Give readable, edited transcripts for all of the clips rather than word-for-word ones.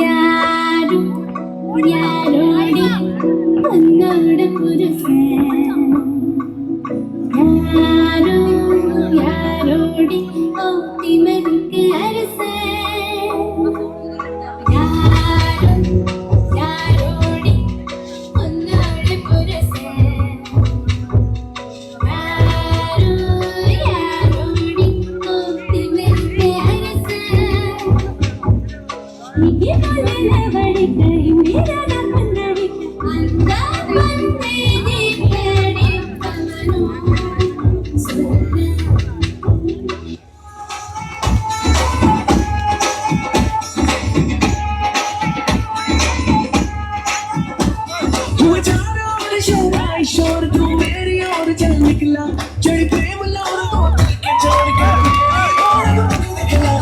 யாரும் யாரோடி உன்னோட புருஷன் யாரும் யாரோடி ஒத்திமருக்கு அரசன் யாரும் யாரோடி உன்னோட புருஷன் யாரும் யாரோடி ஒத்திமருக்கு அரசன் நீ வடிக்கை மீறான மன்னடிக்க அந்த மந்தை தேடி शोर तू मेरी ओर चल निकला चढ़ प्रेम लौर को के छोड़ कर निकला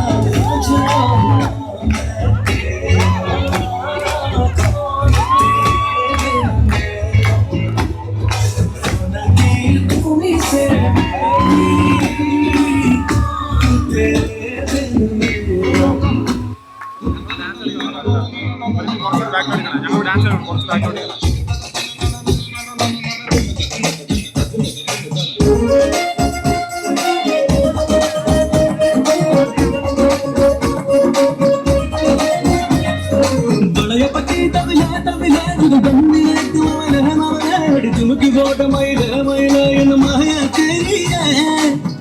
तुमकी गोट मैला मैला इन माया तेरी है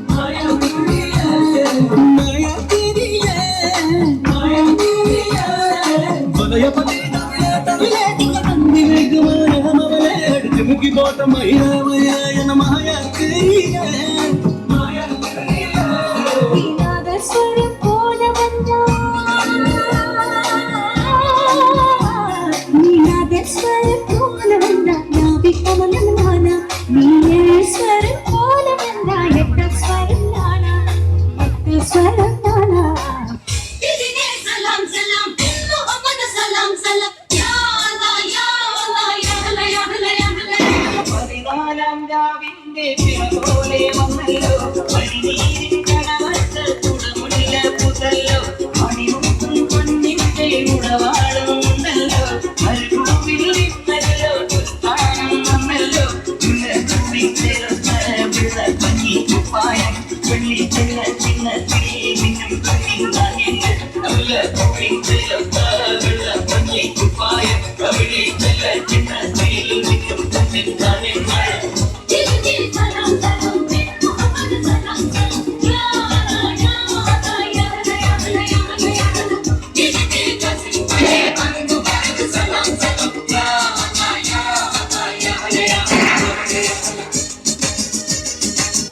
माया तेरी है माया तेरी है माया तेरी है बलया पति तबले बंदी में गवाना मवले तुमकी गोट मैला मैला इन माया तेरी है माया तेरी है विनाद स्वर कोन बंदा विनाद स्वर कोन बंदा कमलम नाना नीले स्वरम कोलम नायक स्वरम नाना स्वरम नाना दीदी सलाम सलाम मोहम्मद सलाम सलाम या अल्लाह या अल्लाह या अल्लाह या अल्लाह या अल्लाह परिवालम जाविंदे पिरगोले वന്നല്ലോ പരിനീരിൻ കടവത്ത് തുടമുല്ല പുതല്ലോ മണിമുത്തും പൊന്നിന്റെ ഉടവാളുണ്ടല്ലോ മരുഭൂമിൽ നിന്നല്ലോ വെള്ളി ചിന്ന ചിന്ന മിന്നും നല്ല വെള്ള പഞ്ഞി കുപ്പായ കവിളി ചിന്ന ചിന്ന മിന്നും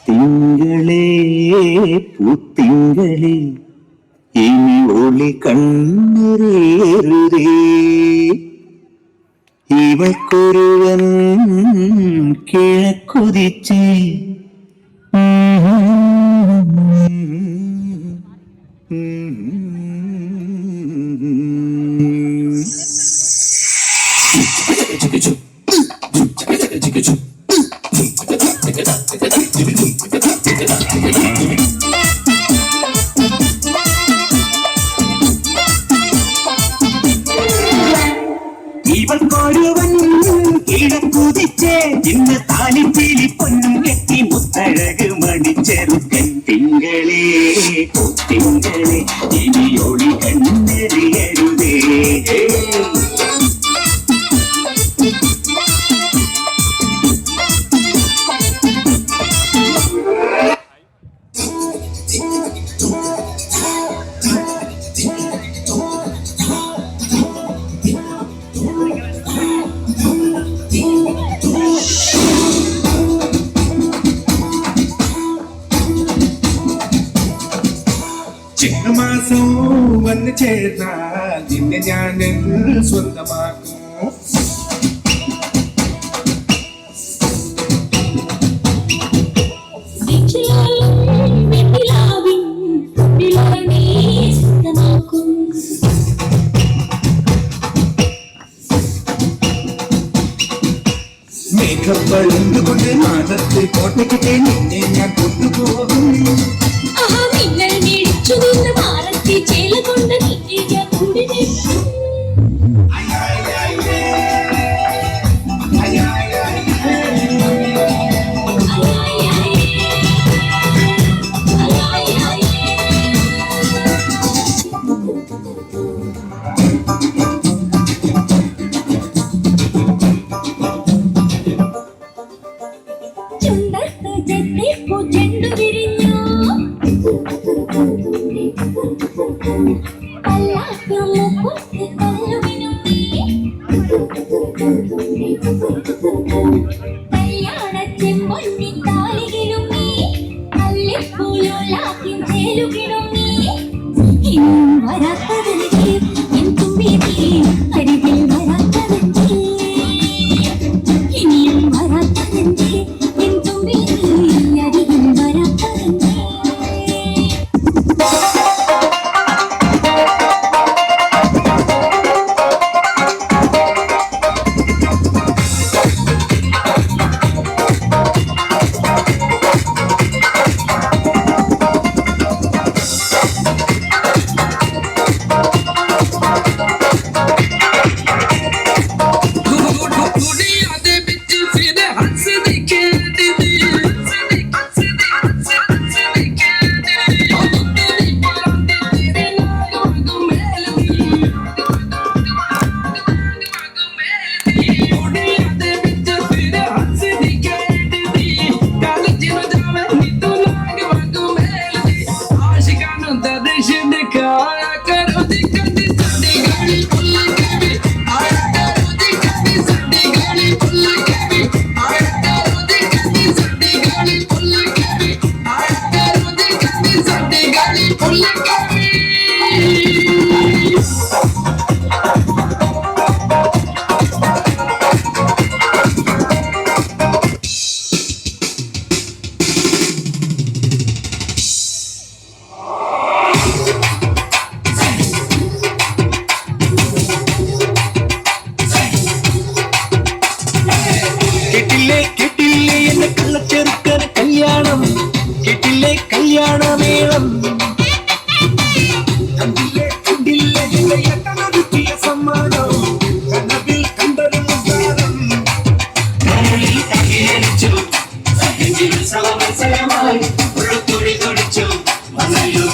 തിങ്കളേ പൂത്തിങ്കളേ ഇനി ഒളി കണ്ണുരേറുരേ ഇവൾക്കൊരുവൻ കിഴക്കുതിച്ചേ ഇവൾക്കൊരുവൻ കിഴക്കുതിച്ചേ ഇന്ന് താലിപ്പീലി പൊന്നും കെട്ടി മുത്തഴക് മണിച്ചെറുക്കൻ തിങ്കളേ തിങ്കളേ ഇനി ഒളി കണ്ണെറിയരുതേ ചിങ്ങമാസം വന്ന് ചേർന്നാൽ നിന്നെ ഞാൻ സ്വന്തമാക്കും മേഘപ്പഴുന്നുകൊണ്ട് മാനത്തെ കോട്ടയ്ക്ക് നിന്നെ ഞാൻ കൊണ്ടുപോകും നിങ്ങൾ മേടിച്ചു നിന്ന് മാറത്തെ ചേല കൊണ്ട് കല്യാണച്ചെമ്പൊന്നി താലികിലും നീ അല്ലിപ്പൂലോലാക്കിൻ ചേലുകിടും നീ ഇനിയും വരാത്തതെനിക്ക് എൻ തുമ്പി നീ അരികിൽ വരാത്തതെനിക്ക് ഇനിയും വരാത്തതെനിക്ക് എൻ തുമ്പി നീ അരികിൽ വരാത്തതെനിക്ക് കല്യാണമേളം സമ്മാനം കനവിൽ കണ്ടൊരു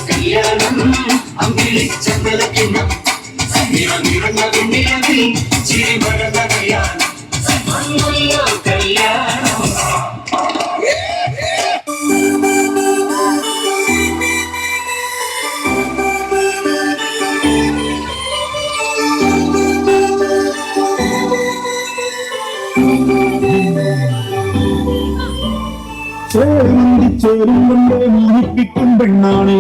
കല്യാണം അമ്പിളിച്ചമ്പലക്കിണ്ണം ചിരി മറന്ന കല്യാണം ചേരും കൊണ്ട് നീക്കിക്കും പെണ്ണാണ്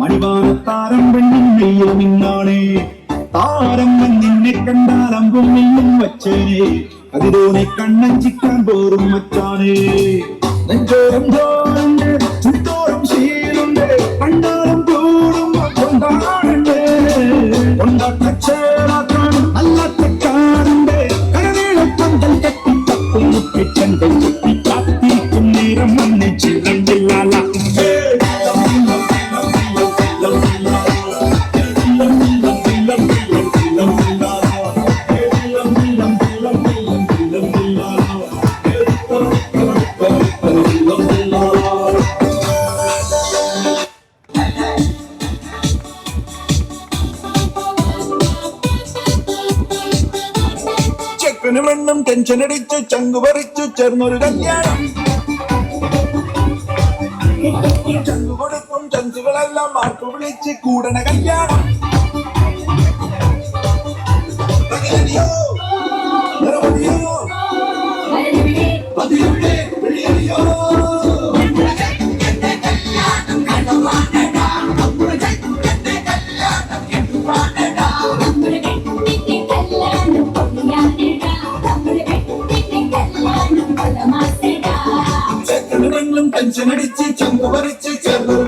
മണിവാനത്താരം പെണ്ണിൻ നെയ്യോ നിന്നാണ് താരം നിന്നെ കണ്ടാൽ അമ്പും നെയ്യും വച്ചേനെ അതിരോനെ കണ്ണഞ്ചിക്കാൻ പോറും വച്ചാണ് നെഞ്ചോരം തോറുണ്ട് ചുറ്റോറും ശീലുണ്ട് കണ്ടാലും കൂടും കൊണ്ടാടുണ്ട് കൊണ്ടാട്ടച്ചേറാക്കാൻ നല്ല തെക്കാറുണ്ട് കരനീളപ്പന്തൽ കെട്ടി തപ്പും മുട്ടിച്ചെണ്ടൽ ചുറ്റി കാത്തിരിക്കും നേരം മണ്ണിച്ച് കണ്ടില്ലാല ചെക്കന് വെണ്ണം ടെൻഷൻ അടിച്ചു ചങ്കു പറിച്ചു ചേർന്നൊരു കല്യാണം ചങ്കു കൊടുക്കും ചങ്കുകളെല്ലാം മാർക്ക് വിളിച്ച് കൂടണ കല്യാണം ടെൻഷൻ അടിച്ച് ചങ്കു പറിച്ച് ചേർന്നു